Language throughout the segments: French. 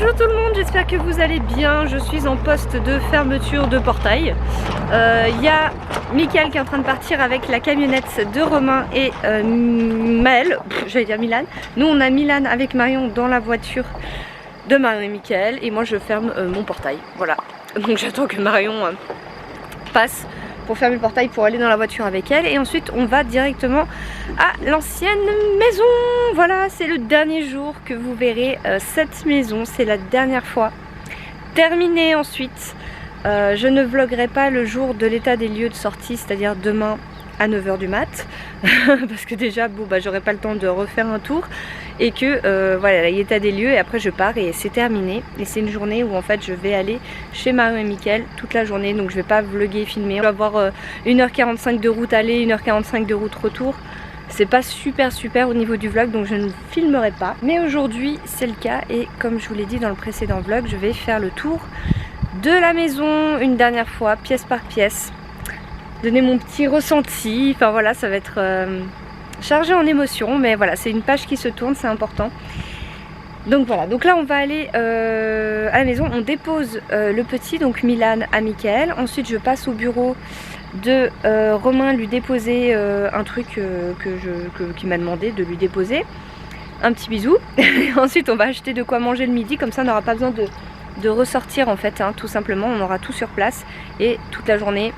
Bonjour tout le monde, j'espère que vous allez bien. Je suis en poste de fermeture de portail. Il y a Mickaël qui est en train de partir avec la camionnette de Romain et Maël, j'allais dire Milan. Nous on a Milan avec Marion dans la voiture de Marion et Mickaël et moi je ferme mon portail. Voilà, donc j'attends que Marion passe pour fermer le portail pour aller dans la voiture avec elle et ensuite on va directement à l'ancienne maison. Voilà, c'est le dernier jour que vous verrez cette maison, c'est la dernière fois. Terminé ensuite, je ne vloguerai pas le jour de l'état des lieux de sortie, c'est-à-dire demain à 9 h du mat parce que déjà bon bah j'aurai pas le temps de refaire un tour et que voilà l'état des lieux et après je pars et c'est terminé et c'est une journée où en fait je vais aller chez Marion et Mickaël toute la journée, donc je vais pas vlogger et filmer. On va avoir 1h45 de route aller, 1h45 de route retour. C'est pas super au niveau du vlog, donc je ne filmerai pas, mais aujourd'hui c'est le cas et comme je vous l'ai dit dans le précédent vlog, je vais faire le tour de la maison une dernière fois, pièce par pièce, donner mon petit ressenti. Enfin voilà, ça va être chargé en émotions, mais voilà, c'est une page qui se tourne, c'est important. Donc voilà, donc là on va aller à la maison, on dépose le petit, donc Milan à Mickaël. Ensuite je passe au bureau de Romain, lui déposer un truc qu'il m'a demandé de lui déposer. Un petit bisou. Ensuite on va acheter de quoi manger le midi, comme ça on n'aura pas besoin de ressortir en fait, hein, tout simplement, on aura tout sur place et toute la journée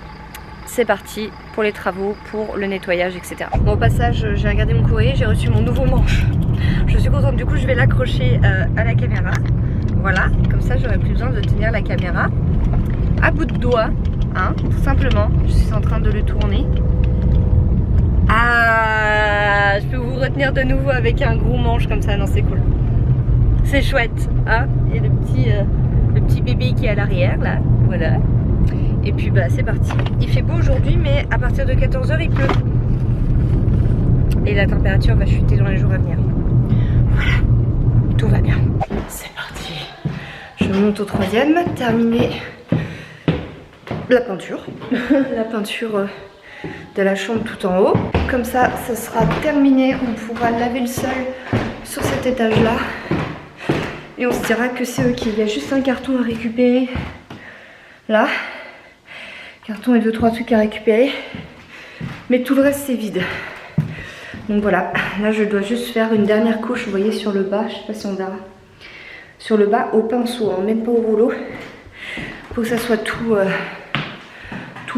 c'est parti pour les travaux, pour le nettoyage, etc. Bon, au passage, j'ai regardé mon courrier, j'ai reçu mon nouveau manche. Je suis contente, du coup je vais l'accrocher à la caméra. Voilà, comme ça j'aurai plus besoin de tenir la caméra à bout de doigt, hein, tout simplement. Je suis en train de le tourner. Ah, je peux vous retenir de nouveau avec un gros manche comme ça, non c'est cool. C'est chouette, hein. Il y a le petit bébé qui est à l'arrière là, voilà. Et puis bah c'est parti. Il fait beau aujourd'hui mais à partir de 14 h il pleut. Et la température va chuter dans les jours à venir. Voilà, tout va bien. C'est parti. Je monte au 3e, terminer la peinture. La peinture de la chambre tout en haut. Comme ça, ça sera terminé. On pourra laver le sol sur cet étage là. Et on se dira que c'est ok. Il y a juste un carton à récupérer là. Carton et 2-3 trucs à récupérer. Mais tout le reste c'est vide. Donc voilà, là je dois juste faire une dernière couche, vous voyez sur le bas, je sais pas si on verra. Sur le bas au pinceau, hein, même pas au rouleau. Pour que ça soit tout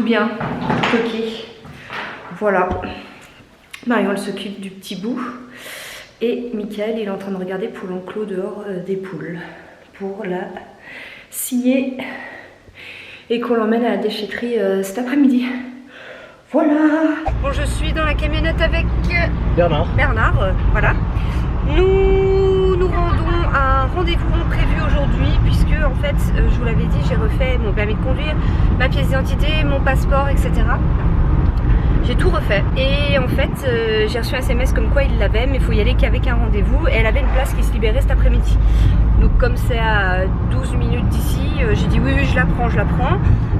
bien, tout ok. Voilà. Marion elle s'occupe du petit bout. Et Mickaël il est en train de regarder pour l'enclos dehors des poules. Pour la scier. Et qu'on l'emmène à la déchetterie cet après-midi. Voilà. Bon, je suis dans la camionnette avec Bernard, voilà. Nous rendons un rendez-vous prévu aujourd'hui puisque en fait, je vous l'avais dit, j'ai refait mon permis de conduire, ma pièce d'identité, mon passeport, etc. J'ai tout refait et en fait j'ai reçu un SMS comme quoi il l'avait, mais il faut y aller qu'avec un rendez-vous et elle avait une place qui se libérait cet après-midi. Donc comme c'est à 12 minutes d'ici, j'ai dit oui je la prends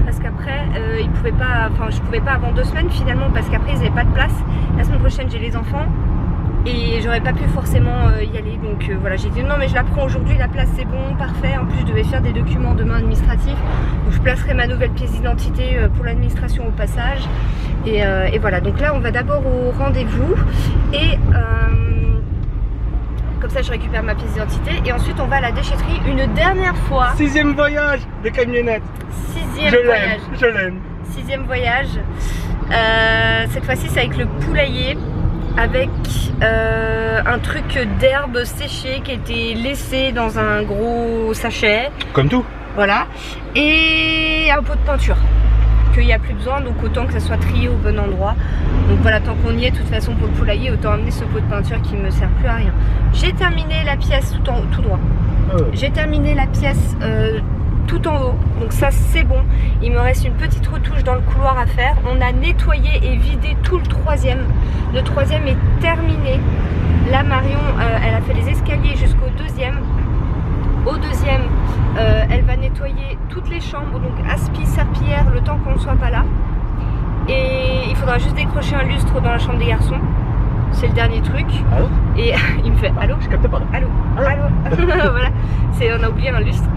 parce qu'après ils pouvaient pas, enfin je pouvais pas avant 2 semaines finalement parce qu'après ils n'avaient pas de place. La semaine prochaine j'ai les enfants et j'aurais pas pu forcément y aller, donc voilà, j'ai dit non mais je la prends aujourd'hui, la place c'est bon, parfait. En plus je devais faire des documents demain administratifs, donc je placerai ma nouvelle pièce d'identité pour l'administration au passage et voilà, donc là on va d'abord au rendez-vous et comme ça je récupère ma pièce d'identité et ensuite on va à la déchetterie une dernière fois. 6e voyage de camionnette. 6e voyage. Je l'aime. 6e voyage. Cette fois-ci c'est avec le poulailler, avec un truc d'herbe séchée qui a été laissé dans un gros sachet. Comme tout. Voilà. Et un pot de peinture. Qu'il n'y a plus besoin, donc autant que ça soit trié au bon endroit. Donc voilà, tant qu'on y est, de toute façon pour le poulailler, autant amener ce pot de peinture qui me sert plus à rien. J'ai terminé la pièce tout droit. J'ai terminé la pièce tout en haut, donc ça c'est bon. Il me reste une petite retouche dans le couloir à faire. On a nettoyé et vidé tout le 3e. Le 3e est terminé. Là Marion, elle a fait les escaliers jusqu'au 2e. Au 2e, elle va nettoyer toutes les chambres, donc aspi, serpillière, le temps qu'on ne soit pas là. Et il faudra juste décrocher un lustre dans la chambre des garçons. c'est le dernier truc. Allô? Et il me fait allô? Je capte pas. Allô? Allô? Voilà, on a oublié un lustre.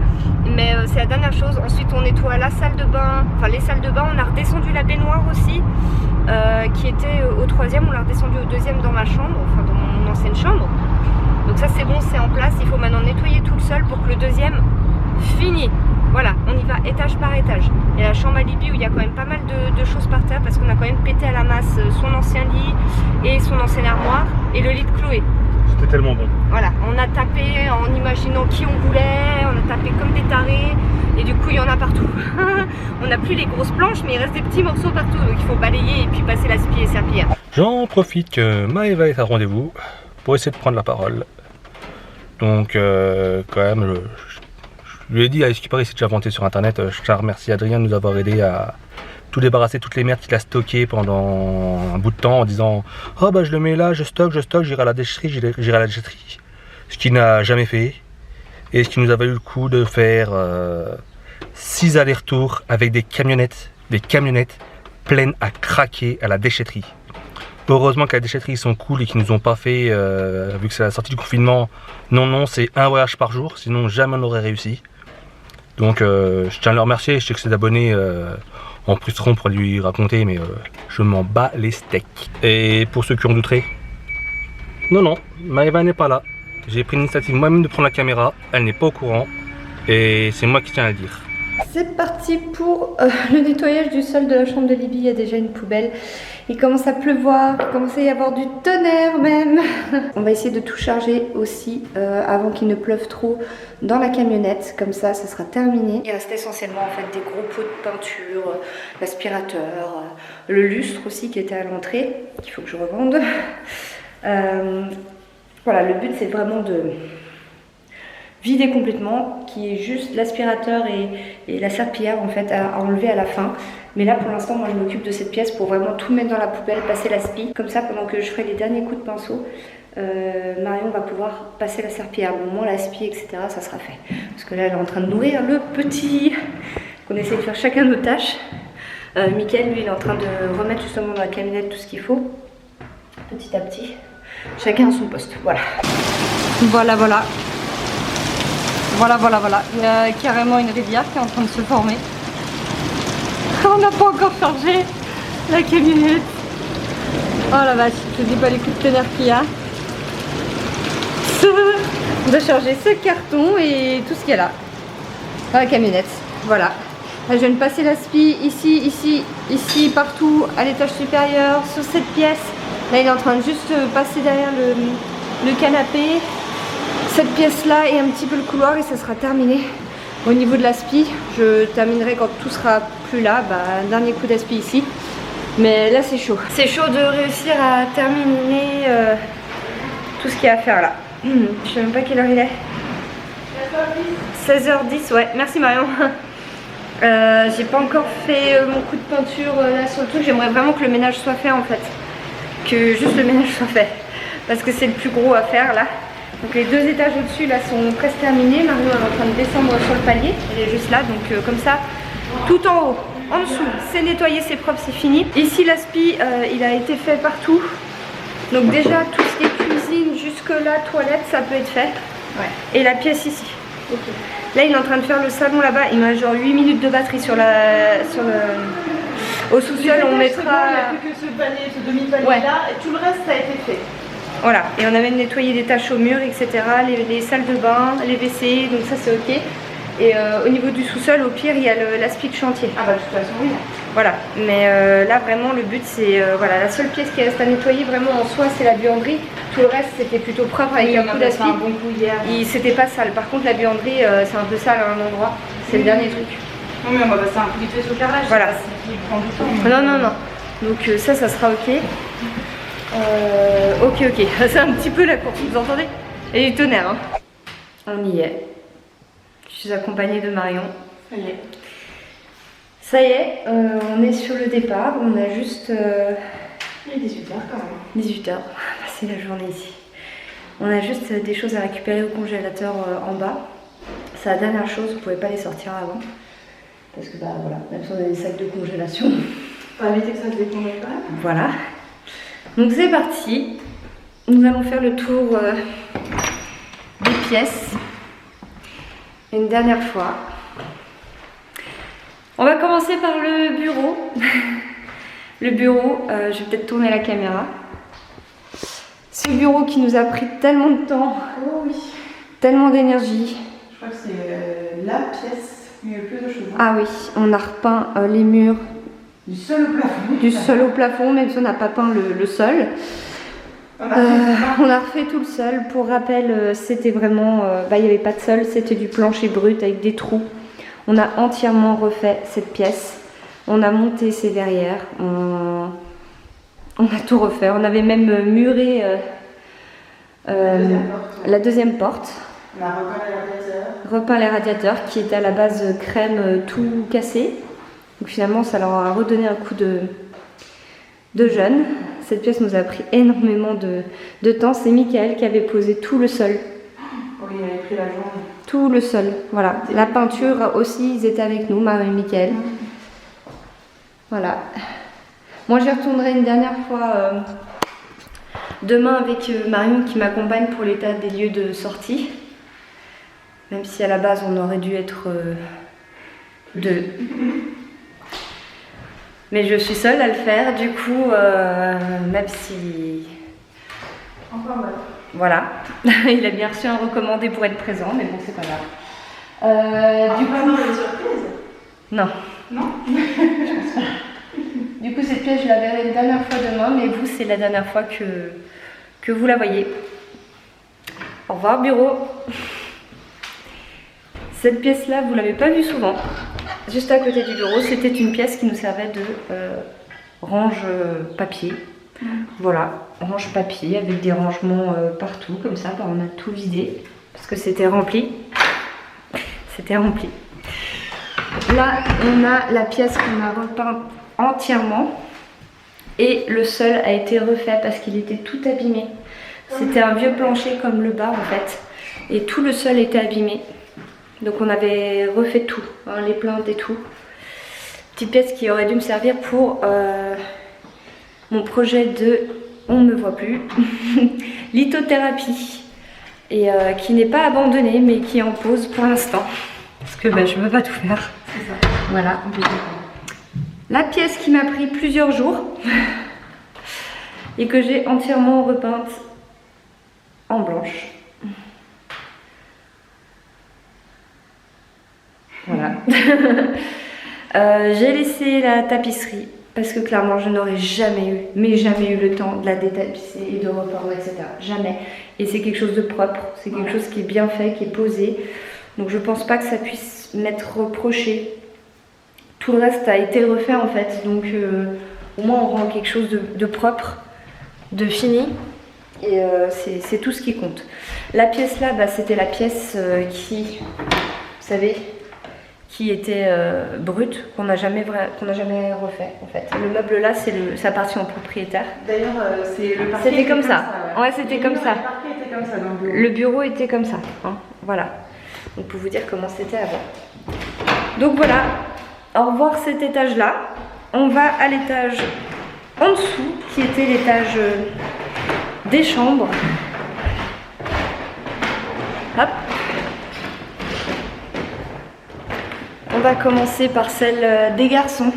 Mais c'est la dernière chose. Ensuite on nettoie la salle de bain, enfin les salles de bain. On a redescendu la baignoire aussi, qui était au 3e. On l'a redescendu au 2e dans ma chambre, enfin dans mon ancienne chambre. Donc ça c'est bon, c'est en place. Il faut maintenant nettoyer tout le sol pour que le 2e finisse. Voilà, on y va étage par étage. Et la chambre à Libye où il y a quand même pas mal de choses par terre parce qu'on a quand même pété à la masse son ancien lit et son ancienne armoire et le lit de Chloé. C'était tellement bon. Voilà, on a tapé en imaginant qui on voulait, on a tapé comme des tarés et du coup il y en a partout. On n'a plus les grosses planches mais il reste des petits morceaux partout donc il faut balayer et puis passer la spie et serpillière. J'en profite que Maëva est à rendez-vous pour essayer de prendre la parole. Donc quand même, je lui ai dit, à ce qui paraît, c'est déjà vanté sur internet. Je tiens à remercier Adrien de nous avoir aidé à tout débarrasser, toutes les merdes qu'il a stockées pendant un bout de temps en disant oh bah je le mets là, je stocke, j'irai à la déchetterie, j'irai à la déchetterie. Ce qu'il n'a jamais fait et ce qui nous a valu le coup de faire 6 allers-retours avec des camionnettes pleines à craquer à la déchetterie. Heureusement que la déchetterie ils sont cool et qu'ils nous ont pas fait, vu que c'est la sortie du confinement, non, c'est un voyage par jour, sinon jamais on n'aurait réussi. Donc je tiens à le remercier, je sais que ses abonnés en frustreront pour lui raconter, mais je m'en bats les steaks. Et pour ceux qui en douteraient, non, Maëva n'est pas là. J'ai pris l'initiative moi-même de prendre la caméra, elle n'est pas au courant, et c'est moi qui tiens à le dire. C'est parti pour le nettoyage du sol de la chambre de Libye. Il y a déjà une poubelle. Il commence à pleuvoir, il commence à y avoir du tonnerre même. On va essayer de tout charger aussi avant qu'il ne pleuve trop dans la camionnette. Comme ça, ça sera terminé. Il reste essentiellement en fait des gros pots de peinture, l'aspirateur, le lustre aussi qui était à l'entrée, qu'il faut que je revende. Voilà, le but c'est vraiment de vider complètement, qui est juste l'aspirateur et la serpillière en fait à enlever à la fin. Mais là pour l'instant moi je m'occupe de cette pièce pour vraiment tout mettre dans la poubelle, passer la spie. Comme ça pendant que je ferai les derniers coups de pinceau, Marion va pouvoir passer la serpillière. Au moment la spie etc ça sera fait. Parce que là elle est en train de nourrir le petit. On essaie de faire chacun nos tâches. Mickaël lui il est en train de remettre justement dans la camionnette tout ce qu'il faut. Petit à petit. Chacun à son poste. Voilà. Voilà. Il y a carrément une rivière qui est en train de se former. On n'a pas encore chargé la camionnette. Oh la vache, je ne dis pas les coups de tonnerre qu'il y a. On doit charger ce carton et tout ce qu'il y a là. Dans la camionnette. Voilà. Là, je viens de passer la spie ici, partout, à l'étage supérieur, sur cette pièce. Là, il est en train de juste passer derrière le canapé. Cette pièce là et un petit peu le couloir et ça sera terminé. Au niveau de l'aspi, je terminerai quand tout sera plus là, un dernier coup d'aspi ici. Mais là c'est chaud. C'est chaud de réussir à terminer tout ce qu'il y a à faire là. Je sais même pas quelle heure il est. 16h10, ouais, merci Marion. J'ai pas encore fait mon coup de peinture là sur le truc, j'aimerais vraiment que le ménage soit fait en fait. Que juste le ménage soit fait. Parce que c'est le plus gros à faire là. Donc les 2 étages au-dessus là sont presque terminés. Marion est en train de descendre sur le palier. Elle est juste là, donc comme ça, tout en haut, en dessous, c'est nettoyé, c'est propre, c'est fini. Ici l'aspi, il a été fait partout. Donc déjà tout ce qui est cuisine jusque là, toilette, ça peut être fait. Ouais. Et la pièce ici. Okay. Là il est en train de faire le salon là-bas. Il me reste genre 8 minutes de batterie sur au sous-sol. On mettra. Il n'y a plus que ce panier, ce demi-panier là, et tout le reste ça a été fait. Voilà, et on a même nettoyé des taches au mur, etc. Les salles de bain, les WC, donc ça c'est ok. Et au niveau du sous-sol, au pire, il y a l'aspi de chantier. Ah bah de toute façon oui. Voilà, mais là vraiment le but c'est, voilà, la seule pièce qui reste à nettoyer vraiment en soi c'est la buanderie. Tout le reste c'était plutôt propre avec un coup d'aspi. Un bon coup hier. C'était pas sale, par contre la buanderie c'est un peu sale à un endroit, c'est le dernier truc. Non mais on va passer un coup de feu sur le carrelage. Voilà. Qui prend du temps. Non. Donc ça sera ok. Ok, c'est un petit peu la course, vous entendez? Et du tonnerre hein. On y est. Je suis accompagnée de Marion. Ça y est, on est sur le départ, on a juste... Il est 18h quand même. 18h, c'est la journée ici. On a juste des choses à récupérer au congélateur en bas. C'est la dernière chose, vous ne pouvez pas les sortir avant. Parce que voilà, même si on a des sacs de congélation. Faut éviter que ça se décongèle quand même. Voilà. Donc c'est parti. nous allons faire le tour des pièces une dernière fois. On va commencer par le bureau. Le bureau, je vais peut-être tourner la caméra. Ce bureau qui nous a pris tellement de temps, Oh oui. tellement d'énergie. Je crois que c'est la pièce où il y a le plus de choses. Ah oui, on a repeint les murs Du sol au plafond. du sol au plafond, même si on n'a pas peint le sol. On a refait tout le sol. Pour rappel, c'était vraiment, il n'y avait pas de sol, c'était du plancher brut avec des trous. On a entièrement refait cette pièce. On a monté ses verrières. On a tout refait. On avait même muré la deuxième porte. On a repeint les radiateurs. Repeint les radiateurs qui étaient à la base crème tout cassé. Donc finalement, ça leur a redonné un coup de jeune. Cette pièce nous a pris énormément de temps. C'est Michael qui avait posé tout le sol. Oui, il avait pris la journée. Tout le sol, voilà. La peinture aussi, ils étaient avec nous, Marie et Michael. Voilà. Moi, j'y retournerai une dernière fois demain avec Marion qui m'accompagne pour l'état des lieux de sortie. Même si à la base, on aurait dû être deux. Mais je suis seule à le faire, du coup, même si... Encore mal. Voilà, il a bien reçu un recommandé pour être présent, mais bon, c'est pas grave. Du coup, les surprises. non. Non. Du coup, cette pièce, je la verrai une dernière fois demain, mais vous, c'est la dernière fois que vous la voyez. Au revoir, bureau. Cette pièce-là, vous l'avez pas vue souvent. Juste à côté du bureau, c'était une pièce qui nous servait de range papier. Voilà, range papier avec des rangements partout, comme ça, on a tout vidé parce que c'était rempli. C'était rempli. Là, on a la pièce qu'on a repeinte entièrement et le sol a été refait parce qu'il était tout abîmé. C'était un vieux plancher comme le bas en fait et tout le sol était abîmé. Donc on avait refait tout, hein, les plaintes et tout. Petite pièce qui aurait dû me servir pour mon projet de, on ne me voit plus, lithothérapie. Et qui n'est pas abandonné mais qui est en pause pour l'instant. Parce que je ne peux pas tout faire. C'est ça. Voilà. La pièce qui m'a pris plusieurs jours et que j'ai entièrement repeinte en blanche. Voilà. J'ai laissé la tapisserie parce que clairement je n'aurais jamais eu le temps de la détapisser et de repeindre, etc. Jamais. Et c'est quelque chose de propre, c'est quelque chose qui est bien fait, qui est posé. Donc je pense pas que ça puisse m'être reproché. Tout le reste a été refait en fait. Donc au moins on rend quelque chose de propre, de fini. Et c'est tout ce qui compte. La pièce là, c'était la pièce qui, vous savez, qui était brute, qu'on n'a jamais refait en fait. Le meuble là, ça appartient au propriétaire. D'ailleurs, c'est le parquet. C'était comme ça. Ouais, c'était comme ça. Le parquet était comme ça dans le bureau. Le bureau était comme ça. Hein. Voilà. Donc pour vous dire comment c'était avant. Donc voilà. Au revoir cet étage là. On va à l'étage en dessous, qui était l'étage des chambres. Hop. On va commencer par celle des garçons.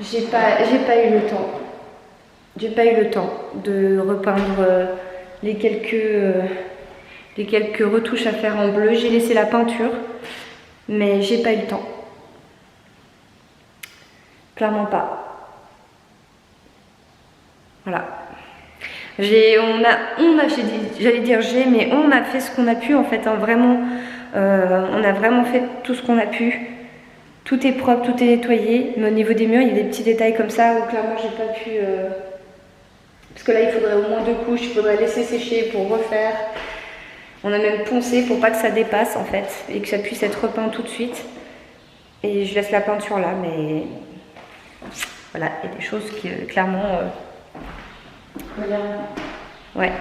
J'ai pas eu le temps. J'ai pas eu le temps de repeindre les quelques retouches à faire en bleu. J'ai laissé la peinture, mais j'ai pas eu le temps. Clairement pas. Voilà. On a fait ce qu'on a pu en fait, hein, vraiment. On a vraiment fait tout ce qu'on a pu. Tout est propre, tout est nettoyé. Mais au niveau des murs, il y a des petits détails comme ça où clairement j'ai pas pu. Parce que là, il faudrait au moins 2 couches. Il faudrait laisser sécher pour refaire. On a même poncé pour pas que ça dépasse en fait et que ça puisse être repeint tout de suite. Et je laisse la peinture là, mais voilà, il y a des choses qui clairement. Ouais.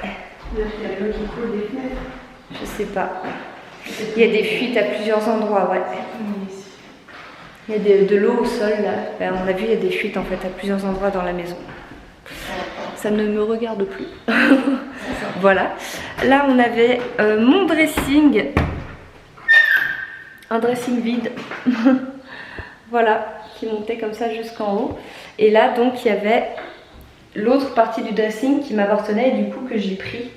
Il y a l'eau qui coule des fenêtres. Je sais pas. Il y a des fuites à plusieurs endroits, ouais. Il y a de l'eau au sol là. Ben, on a vu, il y a des fuites en fait à plusieurs endroits dans la maison. Ça ne me regarde plus. Voilà. Là, on avait mon dressing. Un dressing vide. Voilà, qui montait comme ça jusqu'en haut. Et là, donc, il y avait l'autre partie du dressing qui m'appartenait et du coup que j'ai pris.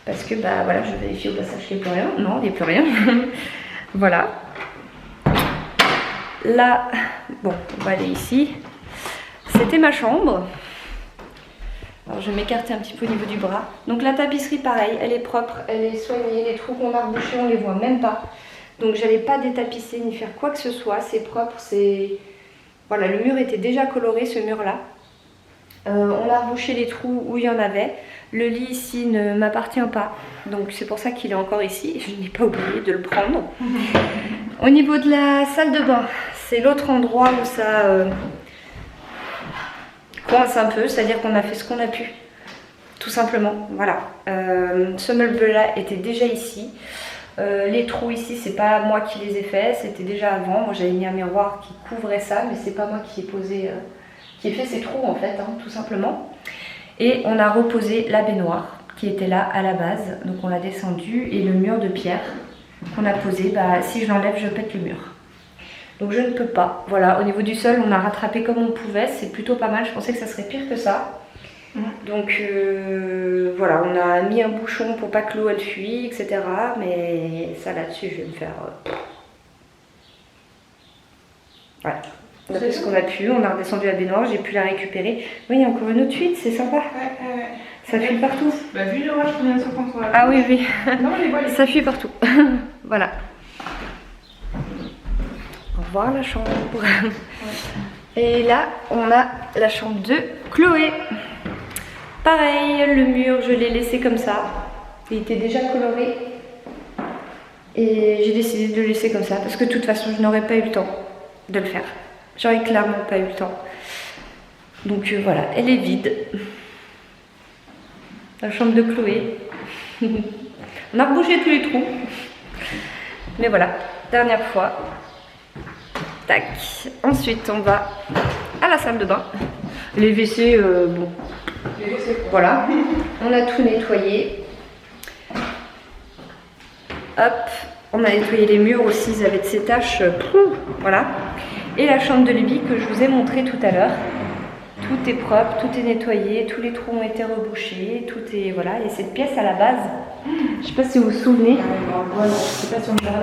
Parce que, bah voilà, je vérifie au passage qu'il n'y a plus rien. Non, il n'y a plus rien. Voilà. Là, bon, on va aller ici. C'était ma chambre. Alors je vais m'écarter un petit peu au niveau du bras. Donc la tapisserie pareil, elle est propre, elle est soignée, les trous qu'on a rebouchés on les voit même pas. Donc j'allais pas détapisser ni faire quoi que ce soit, c'est propre, c'est... Voilà, le mur était déjà coloré, ce mur là. On a rebouché les trous où il y en avait. Le lit ici ne m'appartient pas, donc c'est pour ça qu'il est encore ici. Je n'ai pas oublié de le prendre. Au niveau de la salle de bain, c'est l'autre endroit où ça... coince un peu, c'est-à-dire qu'on a fait ce qu'on a pu, tout simplement, voilà. Ce meuble-là était déjà ici. Les trous ici, c'est pas moi qui les ai faits, c'était déjà avant. Moi, j'avais mis un miroir qui couvrait ça, mais c'est pas moi qui ai posé, qui ai fait ces trous en fait, hein, tout simplement. Et on a reposé la baignoire qui était là à la base, donc on l'a descendu et le mur de pierre qu'on a posé, bah si je l'enlève, je pète le mur. Donc je ne peux pas. Voilà, au niveau du sol, on a rattrapé comme on pouvait. C'est plutôt pas mal. Je pensais que ça serait pire que ça. Donc voilà, on a mis un bouchon pour pas que l'eau elle fuit, etc. Mais ça là-dessus, je vais me faire... Voilà. On a fait ce qu'on a pu. On a redescendu la baignoire. J'ai pu la récupérer. Oui, il y a encore une autre fuite. C'est sympa. Ouais. Ça fuit partout. Bah vu l'orage qu'on vient de se prendre sur la... Ah oui, oui. Non, les voiles. Ça fuit partout. Voilà. Au revoir la chambre. Et là, on a la chambre de Chloé. Pareil, le mur, je l'ai laissé comme ça. Il était déjà coloré. Et j'ai décidé de le laisser comme ça parce que de toute façon, je n'aurais pas eu le temps de le faire. J'aurais clairement pas eu le temps. Donc voilà, elle est vide. La chambre de Chloé. On a rebouché tous les trous. Mais voilà, dernière fois. Tac. Ensuite, on va à la salle de bain. Les WC, bon. Les WC, voilà. On a tout nettoyé. Hop. On a nettoyé les murs aussi, ils avaient de ces taches. Voilà. Et la chambre de Libby que je vous ai montré tout à l'heure. Tout est propre, tout est nettoyé, tous les trous ont été rebouchés, tout est... Voilà. Et cette pièce à la base, je sais pas si vous vous souvenez.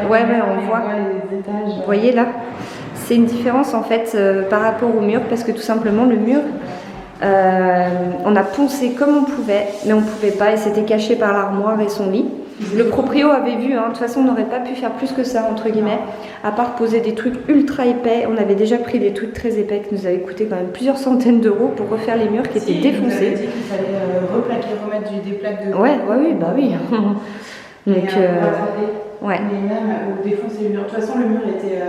Ouais, mais on voit. Vous voyez là? C'est une différence en fait par rapport au mur parce que tout simplement le mur, on a poncé comme on pouvait, mais on pouvait pas et c'était caché par l'armoire et son lit. Le proprio avait vu, hein, de toute façon on n'aurait pas pu faire plus que ça entre guillemets, à part poser des trucs ultra épais. On avait déjà pris des trucs très épais qui nous avaient coûté quand même plusieurs centaines d'euros pour refaire les murs qui étaient défoncés. Il avait dit qu'il fallait replaquer, remettre des plaques de... Ouais, oui, bah oui. Donc, ouais. Mais même défoncer le mur. De toute façon le mur était...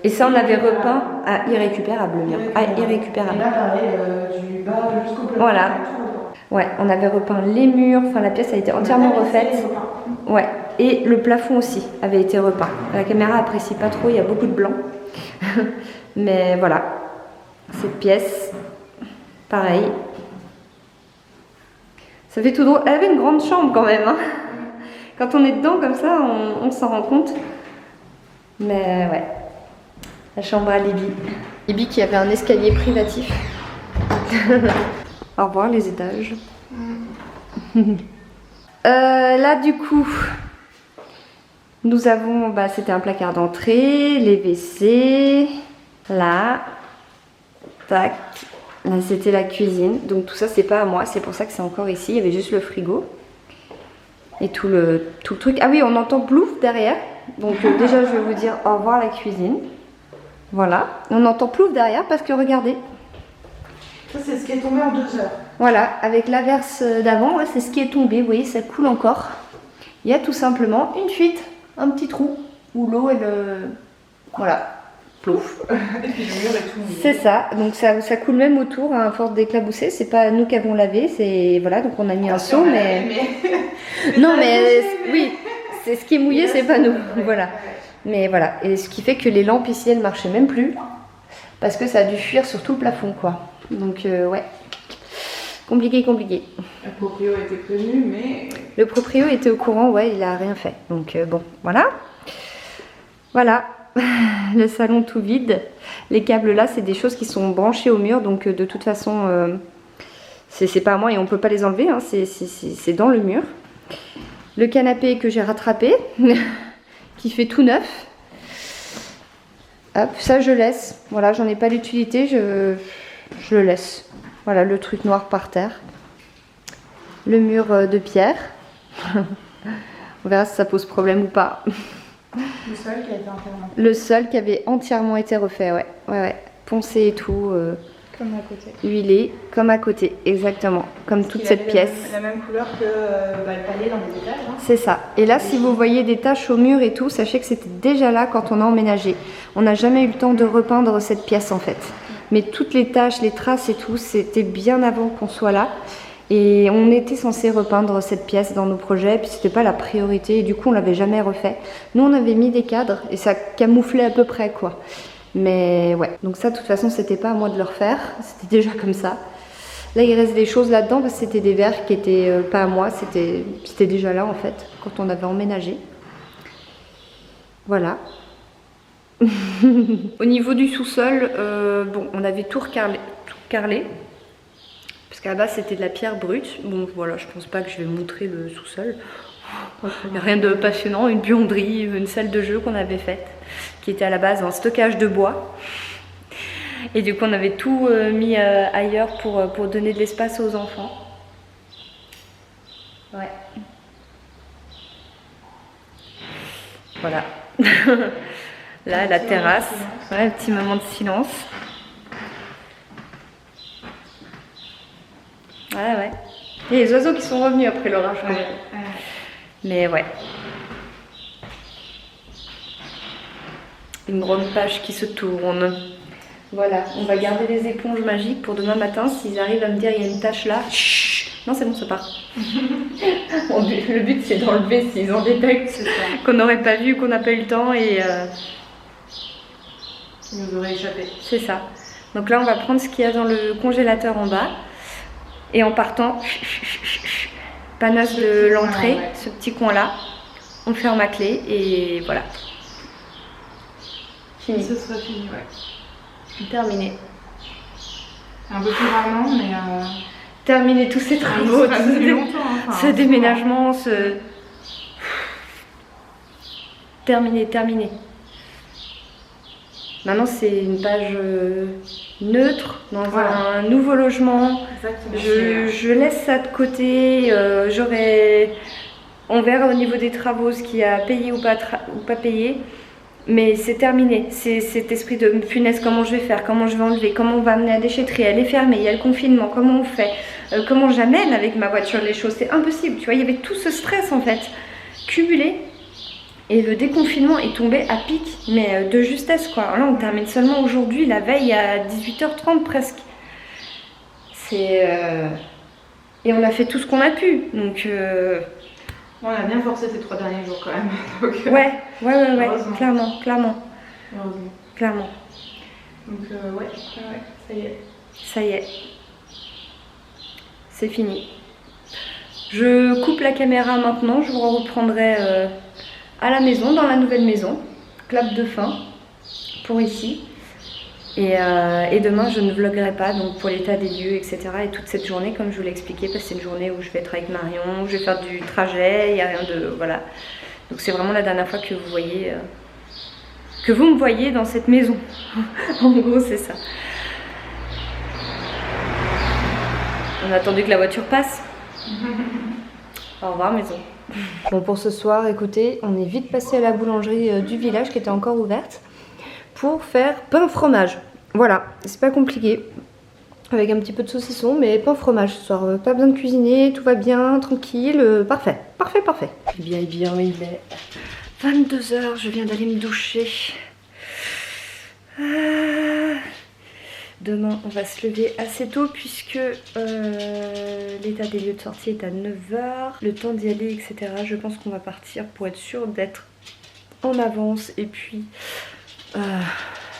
Et ça, on avait repeint à irrécupérable, le mur. À irrécupérable. Et là, pareil, du bas jusqu'au plafond. Voilà. Ouais, on avait repeint les murs, enfin la pièce a été entièrement refaite. Ouais, et le plafond aussi avait été repeint. La caméra apprécie pas trop, il y a beaucoup de blanc. Mais voilà, cette pièce, pareil. Ça fait tout drôle. Elle avait une grande chambre quand même. Hein. Quand on est dedans comme ça, on s'en rend compte. Mais ouais. La chambre à Libby. Libby qui avait un escalier privatif. Au revoir les étages. Là du coup, nous avons, bah, c'était un placard d'entrée, les WC, là, tac, là c'était la cuisine. Donc tout ça c'est pas à moi, c'est pour ça que c'est encore ici. Il y avait juste le frigo et tout le truc. Ah oui, on entend plouf derrière. Donc déjà je vais vous dire au revoir la cuisine. Voilà, on entend plouf derrière parce que regardez. Ça c'est ce qui est tombé en 2 heures. Voilà, avec l'averse d'avant, c'est ce qui est tombé, vous voyez, ça coule encore. Il y a tout simplement une fuite, un petit trou, où l'eau est le... Voilà, plouf. Et puis le mur est tout mouillé. C'est ça, donc ça coule même autour, à force d'éclabousser, c'est pas nous qui avons lavé, c'est... Voilà, donc on a mis un seau, mais... Non, mais oui, c'est ce qui est mouillé, c'est pas nous, voilà. Mais voilà, et ce qui fait que les lampes ici, elles marchaient même plus. parce que ça a dû fuir sur tout le plafond quoi. Donc ouais, compliqué. Le proprio a été prévenu, mais... Le proprio était au courant, ouais, il a rien fait. Donc bon, voilà. Voilà, le salon tout vide. Les câbles là, c'est des choses qui sont branchées au mur, donc de toute façon, c'est pas à moi et on peut pas les enlever, hein, c'est dans le mur. Le canapé que j'ai rattrapé, qui fait tout neuf. Hop, ça je laisse. Voilà, j'en ai pas l'utilité, je le laisse. Voilà, le truc noir par terre. Le mur de pierre. On verra si ça pose problème ou pas. Le sol qui a été entièrement Le sol qui avait entièrement été refait, ouais. Poncé et tout. comme à côté. Huilé, comme à côté, exactement. Comme toute cette pièce. La même couleur que le palais dans les étages. Hein. C'est ça. Et là, si vous voyez des taches au mur et tout, sachez que c'était déjà là quand on a emménagé. On n'a jamais eu le temps de repeindre cette pièce en fait. Mais toutes les taches, les traces et tout, c'était bien avant qu'on soit là. Et on était censé repeindre cette pièce dans nos projets, puis c'était pas la priorité, et du coup on l'avait jamais refait. Nous on avait mis des cadres, et ça camouflait à peu près quoi. Mais ouais, donc ça de toute façon c'était pas à moi de le refaire, c'était déjà comme ça. Là il reste des choses là-dedans, parce que c'était des verres qui étaient pas à moi, c'était déjà là en fait, quand on avait emménagé. Voilà. Au niveau du sous-sol, bon on avait tout carrelé. Parce qu'à la base c'était de la pierre brute. Bon voilà, je pense pas que je vais montrer le sous-sol. Il n'y a rien de passionnant, une buanderie, une salle de jeu qu'on avait faite, qui était à la base un stockage de bois. Et du coup on avait tout mis ailleurs pour donner de l'espace aux enfants. Ouais. Voilà. Là la terrasse, ouais, un petit moment de silence. Ouais. Et les oiseaux qui sont revenus après l'orage. Ouais. Mais ouais. Une grande page qui se tourne. Voilà, on va garder les éponges magiques pour demain matin. S'ils arrivent à me dire il y a une tache là, chut, non c'est bon, ça part. Bon, le but c'est d'enlever s'ils en détectent qu'on n'aurait pas vu, qu'on n'a pas eu le temps et... Il nous aurait échappé. C'est ça. Donc là on va prendre ce qu'il y a dans le congélateur en bas. Et en partant, panasse de l'entrée, ce petit coin-là, on ferme à clé et voilà. Fini. Ce sera fini, ouais. Terminé. Un peu plus rarement, mais... Terminé tous ces travaux, ce déménagement, Terminé. Maintenant c'est une page neutre dans un nouveau logement. Je laisse ça de côté. On verra au niveau des travaux ce qu'il y a à payer ou pas payer. Mais c'est terminé. C'est cet esprit de punaise, comment je vais faire, comment je vais enlever, comment on va amener à la déchetterie, elle est fermée, il y a le confinement, comment on fait, comment j'amène avec ma voiture les choses. C'est impossible. Tu vois, il y avait tout ce stress en fait cumulé. Et le déconfinement est tombé à pic, mais de justesse quoi. Alors là on termine seulement aujourd'hui, la veille à 18h30 presque. Et on a fait tout ce qu'on a pu, donc... On a bien forcé ces 3 derniers jours quand même. Donc, ouais, clairement. Heureusement. Clairement. Donc ouais, ça y est. Ça y est. C'est fini. Je coupe la caméra maintenant, je vous reprendrai... à la maison, dans la nouvelle maison, clap de fin pour ici. Et demain je ne vloguerai pas, donc pour l'état des lieux, etc. Et toute cette journée, comme je vous l'ai expliqué, parce que c'est une journée où je vais être avec Marion, où je vais faire du trajet, il n'y a rien de... Voilà. Donc c'est vraiment la dernière fois que vous voyez... que vous me voyez dans cette maison. En gros c'est ça. On a attendu que la voiture passe. Au revoir maison. Bon pour ce soir, écoutez, on est vite passé à la boulangerie du village qui était encore ouverte pour faire pain fromage. Voilà, c'est pas compliqué. Avec un petit peu de saucisson, mais pain fromage ce soir. Pas besoin de cuisiner, tout va bien, tranquille, parfait. Eh bien, il est 22h, je viens d'aller me doucher. Demain, on va se lever assez tôt puisque l'état des lieux de sortie est à 9h. Le temps d'y aller, etc. Je pense qu'on va partir pour être sûr d'être en avance. Et puis,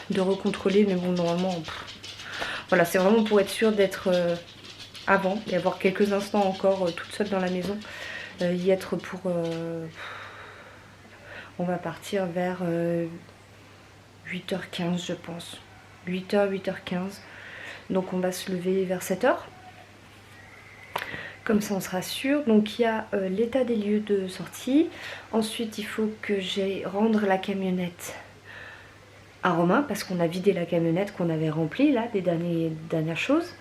de recontrôler, mais bon normalement voilà, c'est vraiment pour être sûr d'être avant et avoir quelques instants encore toute seule dans la maison, y être pour on va partir vers 8h15 je pense, 8h, 8h15, donc on va se lever vers 7h. Comme ça on sera sûr. Donc il y a l'état des lieux de sortie. Ensuite il faut que j'aille rendre la camionnette à Romain parce qu'on a vidé la camionnette qu'on avait remplie là, des dernières choses.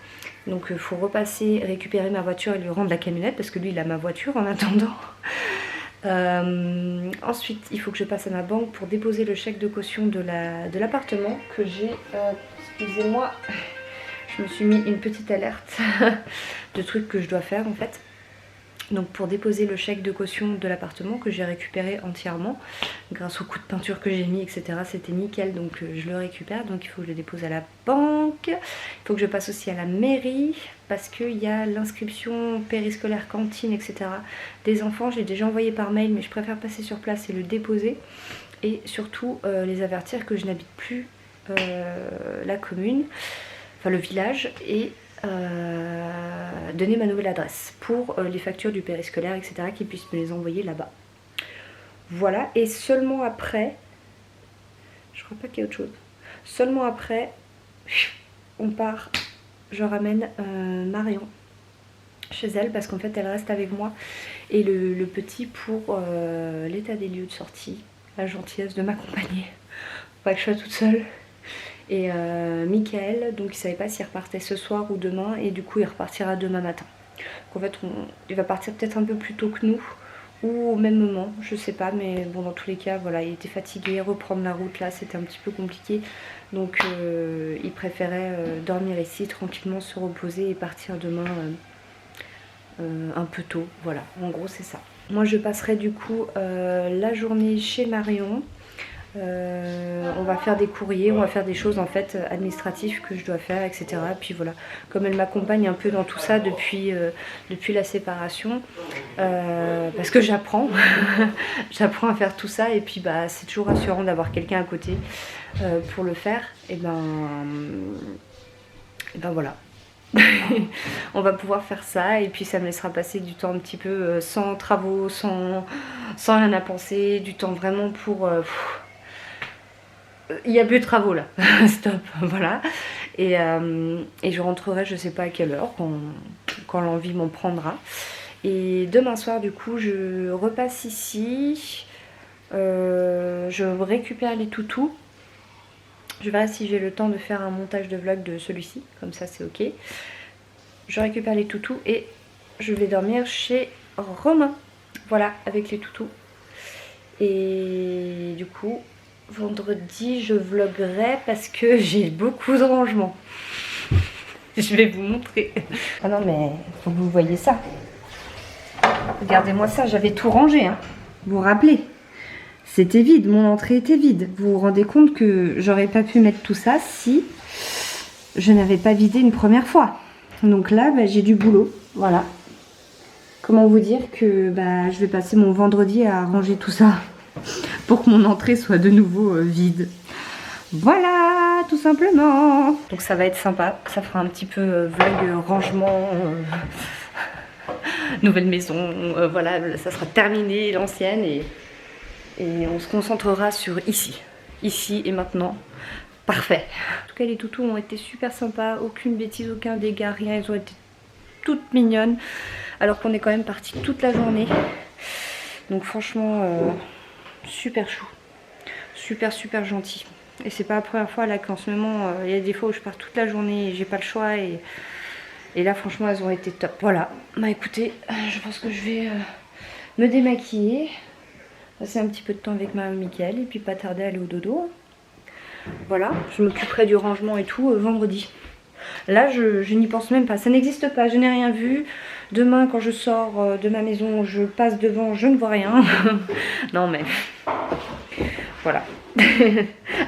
Donc il faut repasser, récupérer ma voiture et lui rendre la camionnette parce que lui il a ma voiture en attendant. Ensuite il faut que je passe à ma banque pour déposer le chèque de caution de l'appartement que j'ai, excusez-moi, je me suis mis une petite alerte de trucs que je dois faire en fait. Donc pour déposer le chèque de caution de l'appartement que j'ai récupéré entièrement grâce au coup de peinture que j'ai mis, etc. C'était nickel, donc je le récupère. Donc il faut que je le dépose à la banque. Il faut que je passe aussi à la mairie parce qu'il y a l'inscription périscolaire, cantine, etc. des enfants. J'ai déjà envoyé par mail, mais je préfère passer sur place et le déposer. Et surtout les avertir que je n'habite plus la commune, enfin le village, et donner ma nouvelle adresse pour les factures du périscolaire, etc. qu'ils puissent me les envoyer là-bas. Voilà, et seulement après, je crois pas qu'il y ait autre chose, seulement après on part, je ramène Marion chez elle parce qu'en fait elle reste avec moi et le petit pour l'état des lieux de sortie, la gentillesse de m'accompagner, pas que je sois toute seule. Et Michael, donc il savait pas s'il repartait ce soir ou demain, et du coup il repartira demain matin. Donc en fait il va partir peut-être un peu plus tôt que nous ou au même moment, je sais pas, mais bon dans tous les cas voilà, il était fatigué, reprendre la route là c'était un petit peu compliqué, donc il préférait dormir ici tranquillement, se reposer et partir demain un peu tôt. Voilà, en gros c'est ça. Moi je passerai du coup la journée chez Marion. On va faire des courriers, on va faire des choses en fait administratives que je dois faire, etc. Puis voilà, comme elle m'accompagne un peu dans tout ça depuis la séparation, parce que j'apprends j'apprends à faire tout ça, et puis bah c'est toujours rassurant d'avoir quelqu'un à côté pour le faire. Et ben voilà. On va pouvoir faire ça, et puis ça me laissera passer du temps un petit peu sans travaux, sans rien à penser, du temps vraiment pour il n'y a plus de travaux là, stop, voilà. Et je rentrerai je sais pas à quelle heure, quand l'envie m'en prendra. Et demain soir du coup je repasse ici, je récupère les toutous. Je verrai si j'ai le temps de faire un montage de vlog de celui-ci, comme ça c'est ok. Je récupère les toutous et je vais dormir chez Romain, voilà, avec les toutous. Et du coup vendredi je vloguerai parce que j'ai beaucoup de rangements. Je vais vous montrer. Ah non mais faut que vous voyez ça. Regardez-moi ça, j'avais tout rangé hein. Vous vous rappelez? C'était vide, mon entrée était vide. Vous vous rendez compte que j'aurais pas pu mettre tout ça si je n'avais pas vidé une première fois. Donc là bah, j'ai du boulot, voilà. Comment vous dire que bah, je vais passer mon vendredi à ranger tout ça pour que mon entrée soit de nouveau vide. Voilà, tout simplement. Donc ça va être sympa, ça fera un petit peu vlog rangement, nouvelle maison, voilà, ça sera terminé l'ancienne, et on se concentrera sur ici et maintenant. Parfait. En tout cas les toutous ont été super sympas, aucune bêtise, aucun dégât, rien, elles ont été toutes mignonnes alors qu'on est quand même parti toute la journée. Donc franchement super chou, super gentil. Et c'est pas la première fois là qu'en ce moment il y a des fois où je pars toute la journée et j'ai pas le choix, et là franchement elles ont été top. Voilà, bah écoutez, je pense que je vais me démaquiller, passer un petit peu de temps avec ma Michael et puis pas tarder à aller au dodo. Voilà, je m'occuperai du rangement et tout vendredi. Là je n'y pense même pas, ça n'existe pas, je n'ai rien vu. Demain quand je sors de ma maison, je passe devant, je ne vois rien. Non mais voilà.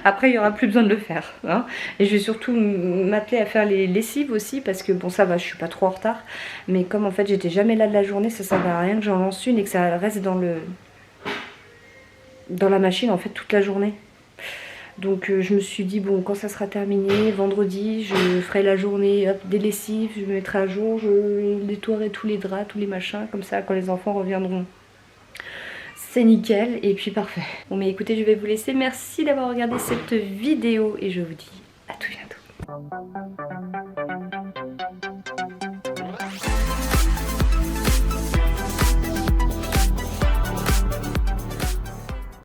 Après il n'y aura plus besoin de le faire hein. Et je vais surtout m'atteler à faire les lessives aussi, parce que bon ça va, je suis pas trop en retard, mais comme en fait j'étais jamais là de la journée, ça sert à rien que j'en lance une et que ça reste dans la machine en fait toute la journée. Donc je me suis dit bon, quand ça sera terminé, vendredi, je ferai la journée hop, des lessives, je me mettrai à jour, je nettoierai tous les draps, tous les machins, comme ça quand les enfants reviendront. C'est nickel et puis parfait. Bon mais écoutez, je vais vous laisser. Merci d'avoir regardé cette vidéo et je vous dis à tout bientôt.